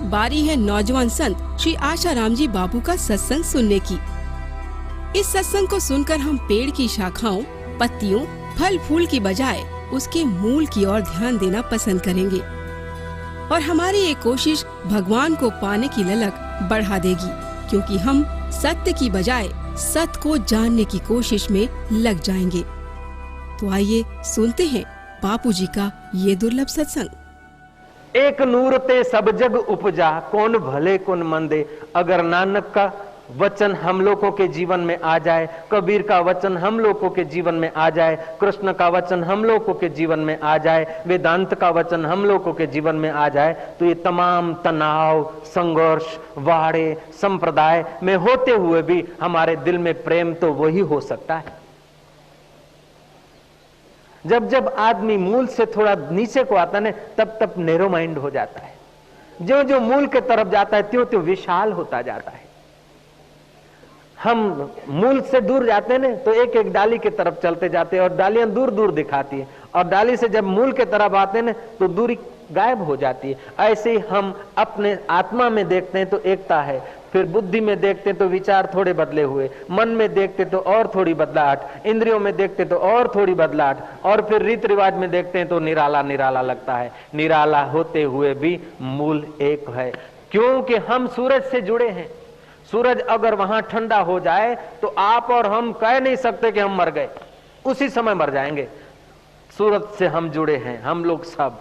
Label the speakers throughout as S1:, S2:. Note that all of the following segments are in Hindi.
S1: अब बारी है नौजवान संत श्री आशाराम जी बापू का सत्संग सुनने की। इस सत्संग को सुनकर हम पेड़ की शाखाओं, पत्तियों, फल फूल की बजाय उसके मूल की ओर ध्यान देना पसंद करेंगे और हमारी ये कोशिश भगवान को पाने की ललक बढ़ा देगी, क्योंकि हम सत्य की बजाय सत्य को जानने की कोशिश में लग जाएंगे। तो आइए सुनते हैं बापू जी का ये दुर्लभ सत्संग।
S2: एक नूर ते सब जग उपजा, कौन भले कौन मंदे। अगर नानक का वचन हम लोगों के जीवन में आ जाए, कबीर का वचन हम लोगों के जीवन में आ जाए, कृष्ण का वचन हम लोगों के जीवन में आ जाए, वेदांत का वचन हम लोगों के जीवन में आ जाए, तो ये तमाम तनाव, संघर्ष, वाड़े, संप्रदाय में होते हुए भी हमारे दिल में प्रेम तो वही हो सकता है। जब जब आदमी मूल से थोड़ा नीचे को आता है, तब तब नैरो माइंड हो जाता है। जो जो मूल के तरफ जाता है त्यों त्यों विशाल होता जाता है। हम मूल से दूर जाते हैं ना, तो एक एक डाली की तरफ चलते जाते हैं और डालियां दूर दूर दिखाती है, और डाली से जब मूल के तरफ आते हैं ना, तो दूरी गायब हो जाती है। ऐसे ही हम अपने आत्मा में देखते हैं तो एकता है, फिर बुद्धि में देखते हैं तो विचार थोड़े बदले हुए, मन में देखते तो और थोड़ी बदलाहट, इंद्रियों में देखते तो और थोड़ी बदलाहट, और फिर रीति रिवाज में देखते हैं तो निराला निराला लगता है। निराला होते हुए भी मूल एक है, क्योंकि हम सूरज से जुड़े हैं। सूरज अगर वहां ठंडा हो जाए तो आप और हम कह नहीं सकते कि हम मर गए, उसी समय मर जाएंगे। सूरज से हम जुड़े हैं हम लोग सब।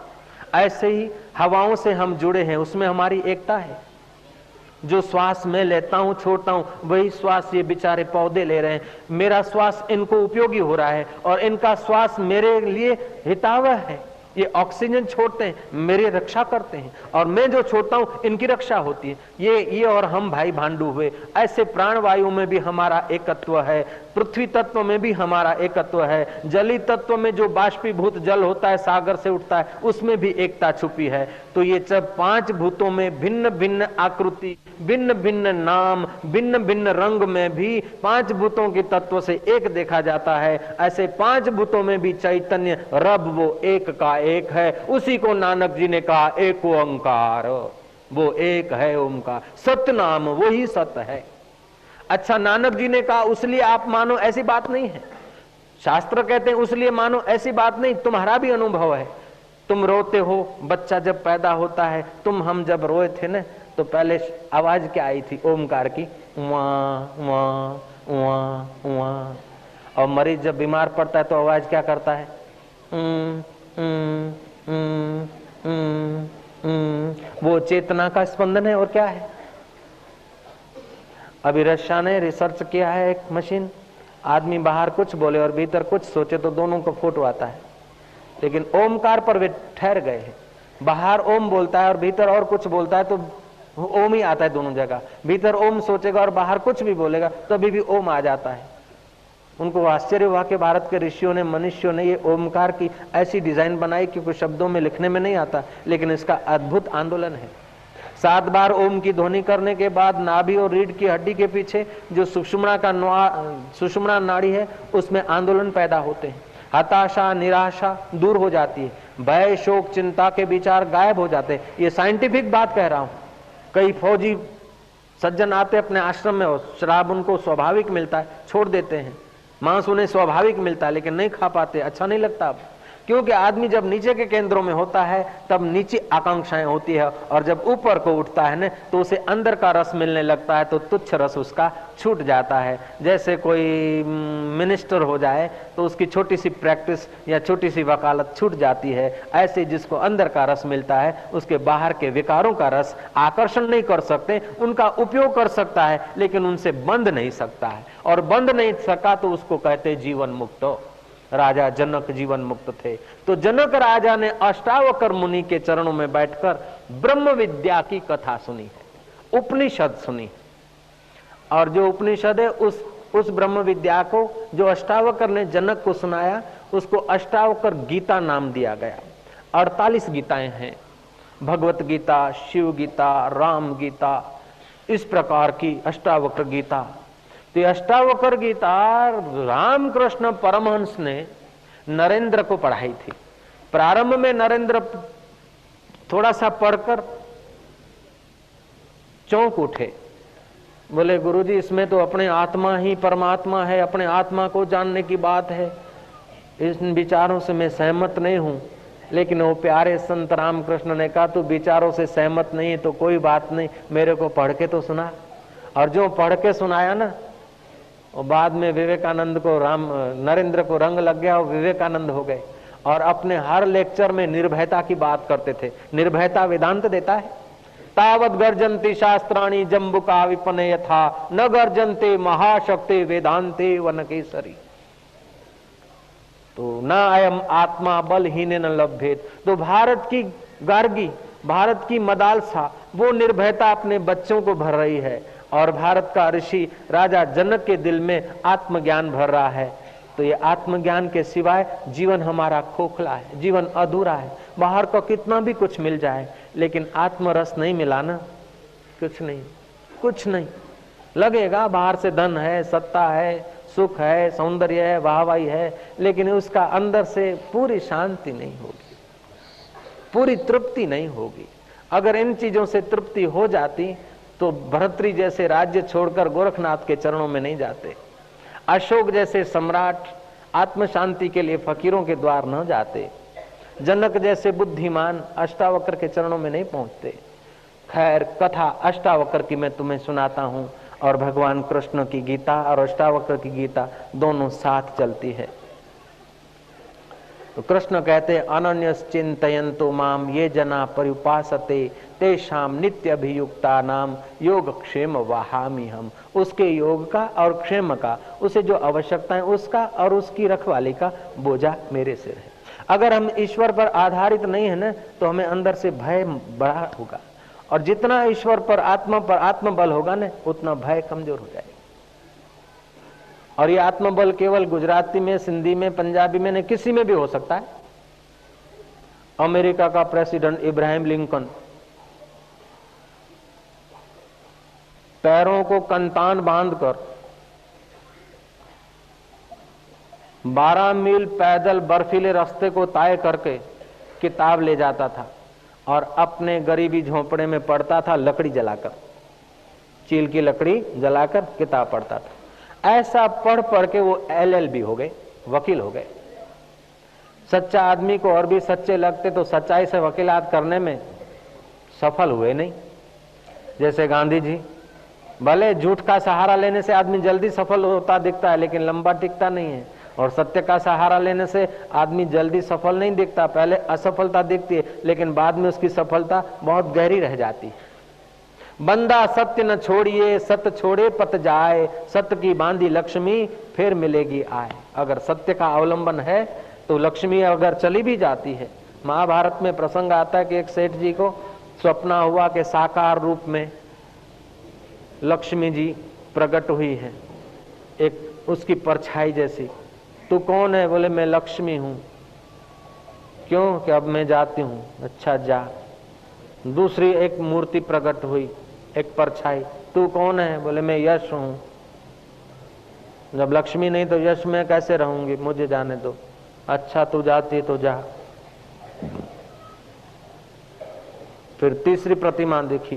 S2: ऐसे ही हवाओं से हम जुड़े हैं, उसमें हमारी एकता है। जो श्वास मैं लेता हूं छोड़ता हूं, वही श्वास ये बेचारे पौधे ले रहे हैं। मेरा श्वास इनको उपयोगी हो रहा है और इनका श्वास मेरे लिए हितावह है। ये ऑक्सीजन छोड़ते हैं, मेरी रक्षा करते हैं, और मैं जो छोड़ता हूं इनकी रक्षा होती है। ये और हम भाई भांडू हुए। ऐसे प्राणवायु में भी हमारा एकत्व है, पृथ्वी तत्व में भी हमारा एकत्व है, जली तत्व में जो बाष्पीभूत जल होता है, सागर से उठता है, उसमें भी एकता छुपी है। तो ये जब पांच भूतों में भिन्न भिन्न आकृति, भिन्न भिन्न नाम, भिन्न भिन्न रंग में भी पांच भूतों के तत्व से एक देखा जाता है, ऐसे पांच भूतों में भी चैतन्य रब वो एक का एक है। उसी को नानक जी ने कहा एक ओंकार, वो एक है ओंकार। सत्य नाम वही सत्य है। अच्छा, नानक जी ने कहा उसलिए आप मानो, ऐसी बात नहीं है। शास्त्र कहते हैं उसलिए मानो, ऐसी बात नहीं। तुम्हारा भी अनुभव है, तुम रोते हो, बच्चा जब पैदा होता है, हम जब रोए थे ना, तो पहले आवाज क्या आई थी? ओमकार की, वां वां वां वां। और मरीज जब बीमार पड़ता है तो आवाज क्या करता है? वो चेतना का स्पंदन है। और क्या है? अभी रशिया ने रिसर्च किया है, एक मशीन, आदमी बाहर कुछ बोले और भीतर कुछ सोचे तो दोनों को फोटो आता है, लेकिन ओमकार पर वे ठहर गए हैं। बाहर ओम बोलता है और भीतर और कुछ बोलता है तो ओम ही आता है दोनों जगह। भीतर ओम सोचेगा और बाहर कुछ भी बोलेगा तो अभी भी ओम आ जाता है। उनको आश्चर्य हुआ कि भारत के ऋषियों ने, मनुष्यों ने ये ओमकार की ऐसी डिजाइन बनाई कि कुछ शब्दों में लिखने में नहीं आता, लेकिन इसका अद्भुत आंदोलन है। 7 बार ओम की ध्वनि करने के बाद नाभि और रीढ़ की हड्डी के पीछे जो सुषुम्ना नाड़ी है, उसमें आंदोलन पैदा होते हैं। हताशा, निराशा दूर हो जाती है, भय, शोक, चिंता के विचार गायब हो जाते हैं। ये साइंटिफिक बात कह रहा हूं। कई फौजी सज्जन आते अपने आश्रम में, और शराब उनको स्वाभाविक मिलता है, छोड़ देते हैं। मांस उन्हें स्वाभाविक मिलता है लेकिन नहीं खा पाते, अच्छा नहीं लगता अब। क्योंकि आदमी जब नीचे के केंद्रों में होता है तब नीचे आकांक्षाएं होती है, और जब ऊपर को उठता है ना तो उसे अंदर का रस मिलने लगता है, तो तुच्छ रस उसका छूट जाता है। जैसे कोई मिनिस्टर हो जाए तो उसकी छोटी सी प्रैक्टिस या छोटी सी वकालत छूट जाती है, ऐसे जिसको अंदर का रस मिलता है उसके बाहर के विकारों का रस आकर्षण नहीं कर सकते, उनका उपयोग कर सकता है लेकिन उनसे बंध नहीं सकता है, और बंध नहीं सका तो उसको कहते जीवन मुक्त। राजा जनक जीवन मुक्त थे, तो जनक राजा ने अष्टावकर मुनि के चरणों में बैठकर ब्रह्म विद्या की कथा सुनी है, उपनिषद सुनी। और जो उपनिषद है उस ब्रह्म विद्या को जो अष्टावकर ने जनक को सुनाया, उसको अष्टावकर गीता नाम दिया गया। 48 गीताएं हैं, भगवत गीता, शिव गीता, राम गीता, इस प्रकार की अष्टावक्र गीता। तो अष्टावक्र गीता रामकृष्ण परमहंस ने नरेंद्र को पढ़ाई थी। प्रारंभ में नरेंद्र थोड़ा सा पढ़कर चौंक उठे, बोले गुरुजी इसमें तो अपने आत्मा ही परमात्मा है, अपने आत्मा को जानने की बात है, इन विचारों से मैं सहमत नहीं हूं। लेकिन वो प्यारे संत रामकृष्ण ने कहा तू विचारों से सहमत नहीं है तो कोई बात नहीं, मेरे को पढ़ के तो सुना। और जो पढ़ के सुनाया ना, वो बाद में विवेकानंद को नरेंद्र को रंग लग गया, वो विवेकानंद हो गए और अपने हर लेक्चर में निर्भयता की बात करते थे। निर्भयता वेदांत देता है। तावत गर्जन्ति शास्त्राणि जम्बुका विपने यथा न गर्जन्ते महाशक्ति वेदांते वनकेसरी। तो न अयम आत्मा बलहीन न लभ्येत। तो भारत की गार्गी, भारत की मदालसा, वो निर्भयता अपने बच्चों को भर रही है और भारत का ऋषि राजा जनक के दिल में आत्मज्ञान भर रहा है। तो ये आत्मज्ञान के सिवाय जीवन हमारा खोखला है, जीवन अधूरा है। बाहर को कितना भी कुछ मिल जाए लेकिन आत्मरस नहीं मिला ना, कुछ नहीं, कुछ नहीं लगेगा। बाहर से धन है, सत्ता है, सुख है, सौंदर्य है, वाहवाही है, लेकिन उसका अंदर से पूरी शांति नहीं होगी, पूरी तृप्ति नहीं होगी। अगर इन चीजों से तृप्ति हो जाती तो भरतरी जैसे राज्य छोड़कर गोरखनाथ के चरणों में नहीं जाते, अशोक जैसे सम्राट आत्म शांति के लिए फकीरों के द्वार न जाते, जनक जैसे बुद्धिमान अष्टावक्र के चरणों में नहीं पहुंचते। खैर, कथा अष्टावक्र की मैं तुम्हें सुनाता हूं और भगवान कृष्ण की गीता और अष्टावक्र की गीता दोनों साथ चलती है। तो कृष्ण कहते अनन्यस चिंतयन्तो माम ये जना पर्युपासते तेषाम नित्य अभियुक्ता नाम योग क्षेम वहामि हम। उसके योग का और क्षेम का, उसे जो आवश्यकता है उसका और उसकी रखवाली का बोझा मेरे सिर है। अगर हम ईश्वर पर आधारित नहीं है ना तो हमें अंदर से भय बड़ा होगा, और जितना ईश्वर पर आत्मबल होगा ना उतना भय कमजोर हो जाएगा। और ये आत्मबल केवल गुजराती में, सिंधी में, पंजाबी में नहीं, किसी में भी हो सकता है। अमेरिका का प्रेसिडेंट इब्राहिम लिंकन पैरों को कंतान बांधकर 12 मील पैदल बर्फीले रास्ते को तय करके किताब ले जाता था और अपने गरीबी झोंपड़े में पढ़ता था, लकड़ी जलाकर, चील की लकड़ी जलाकर किताब पढ़ता था। ऐसा पढ़ पढ़ के वो LLB हो गए, वकील हो गए। सच्चा आदमी को और भी सच्चे लगते तो सच्चाई से वकीलात करने में सफल हुए नहीं। जैसे गांधी जी, भले झूठ का सहारा लेने से आदमी जल्दी सफल होता दिखता है लेकिन लंबा टिकता नहीं है, और सत्य का सहारा लेने से आदमी जल्दी सफल नहीं दिखता, पहले असफलता दिखती है लेकिन बाद में उसकी सफलता बहुत गहरी रह जाती है। बंदा सत्य न छोड़िए, सत्य छोड़े पत जाए, सत्य की बांधी लक्ष्मी फिर मिलेगी आए। अगर सत्य का अवलंबन है तो लक्ष्मी अगर चली भी जाती है। महाभारत में प्रसंग आता है कि एक सेठ जी को स्वप्न हुआ कि साकार रूप में लक्ष्मी जी प्रकट हुई है, एक उसकी परछाई जैसी। तू कौन है? बोले मैं लक्ष्मी हूं। क्यों? कि अब मैं जाती हूं। अच्छा जा। दूसरी एक मूर्ति प्रकट हुई, एक परछाई। तू कौन है? बोले मैं यश हूं। जब लक्ष्मी नहीं तो यश में कैसे रहूंगी, मुझे जाने दो। अच्छा तू जाती तो जा। फिर तीसरी प्रतिमा दिखी,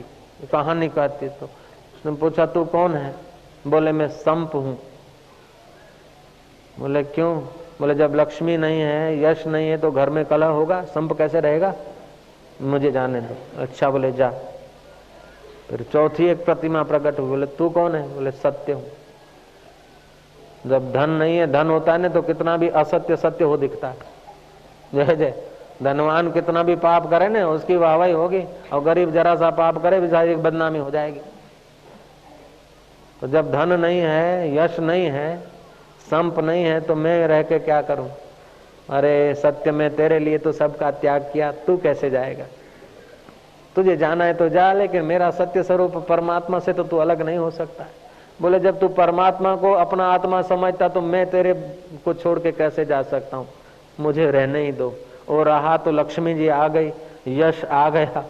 S2: कहानी कहती तो उसने पूछा तू कौन है? बोले मैं संप हूं। बोले क्यों? बोले जब लक्ष्मी नहीं है, यश नहीं है तो घर में कलह होगा, संप कैसे रहेगा, मुझे जाने दो। अच्छा बोले जा। फिर चौथी एक प्रतिमा प्रकट हुई। बोले तू कौन है? बोले सत्य हूं। जब धन नहीं है, धन होता है ना तो कितना भी असत्य सत्य हो दिखता है। जय जय। धनवान कितना भी पाप करे ना उसकी वाहवाही होगी, और गरीब जरा सा पाप करे बेचारी की बदनामी हो जाएगी। तो जब धन नहीं है, यश नहीं है, संप नहीं है तो मैं रह के क्या करूं? अरे सत्य में तेरे लिए तो सबका त्याग किया, तू कैसे जाएगा? तुझे जाना है तो जा, लेकिन मेरा सत्य स्वरूप परमात्मा से तो तू अलग नहीं हो सकता। बोले जब तू परमात्मा को अपना आत्मा समझता तो मैं तेरे को छोड़ के कैसे जा सकता हूँ? मुझे रहने ही दो। और रहा तो लक्ष्मी जी आ गई, यश आ गया,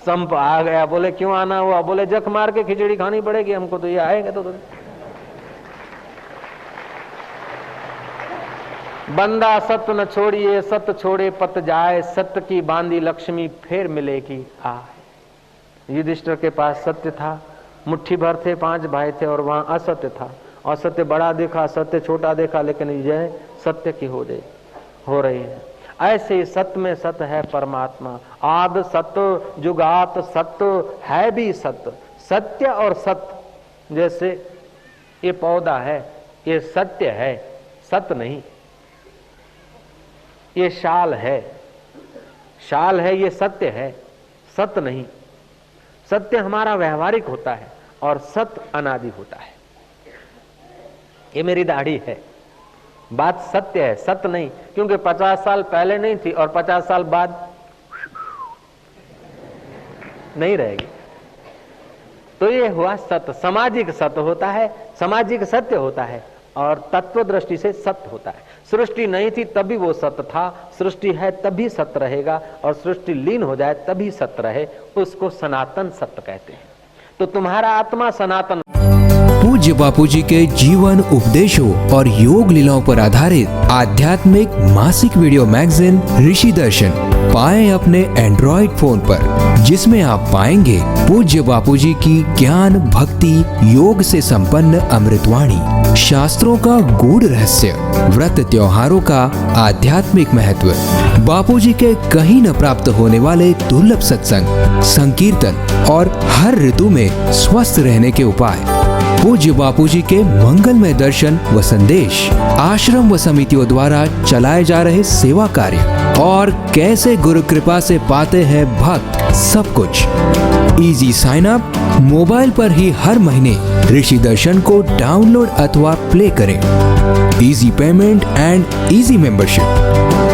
S2: संप आ गया। बोले क्यों आना हुआ? बोले जख मार के खिचड़ी खानी पड़ेगी हमको, तो ये आएगा तो बंदा सत्य न छोड़िए, सत्य छोड़े पत जाए, सत्य की बांधी लक्ष्मी फिर मिलेगी आए। युधिष्ठिर के पास सत्य था, मुट्ठी भर थे, 5 भाई थे और वहां असत्य था। असत्य बड़ा देखा, सत्य छोटा देखा, लेकिन विजय सत्य की हो रही है। ऐसे सत्य में सत्य है परमात्मा। आद सत्य जुगात सत्य है भी सत्य। सत्य और सत्य, जैसे ये पौधा है, ये सत्य है, सत्य नहीं। ये शाल है, ये सत्य है, सत्य नहीं। सत्य हमारा व्यवहारिक होता है और सत्य अनादि होता है। ये मेरी दाढ़ी है, बात सत्य है, सत्य नहीं, क्योंकि 50 साल पहले नहीं थी और 50 साल बाद नहीं रहेगी। तो ये हुआ सत्य। सामाजिक सत्य होता है, सामाजिक सत्य होता है और तत्व दृष्टि से सत्य होता है। सृष्टि नहीं थी तभी वो सत्य था, सृष्टि है तभी सत्य रहेगा, और सृष्टि लीन हो जाए तभी सत्य रहे, उसको सनातन सत्य कहते हैं। तो तुम्हारा आत्मा सनातन।
S3: पूज्य बापूजी के जीवन उपदेशों और योग लीलाओं पर आधारित आध्यात्मिक मासिक वीडियो मैगजीन ऋषि दर्शन पाएं अपने एंड्रॉइड फोन पर, जिसमें आप पाएंगे पूज्य बापूजी की ज्ञान भक्ति योग से संपन्न अमृतवाणी, शास्त्रों का गूढ़ रहस्य, व्रत त्योहारों का आध्यात्मिक महत्व, बापूजी के कहीं न प्राप्त होने वाले दुर्लभ सत्संग, संकीर्तन और हर ऋतु में स्वस्थ रहने के उपाय, पूज्य बापूजी के मंगलमय दर्शन व संदेश, आश्रम व समितियों द्वारा चलाए जा रहे सेवा कार्य और कैसे गुरु कृपा से पाते हैं भक्त, सब कुछ। इजी साइन अप मोबाइल पर ही हर महीने ऋषि दर्शन को डाउनलोड अथवा प्ले करें। Easy payment and easy membership.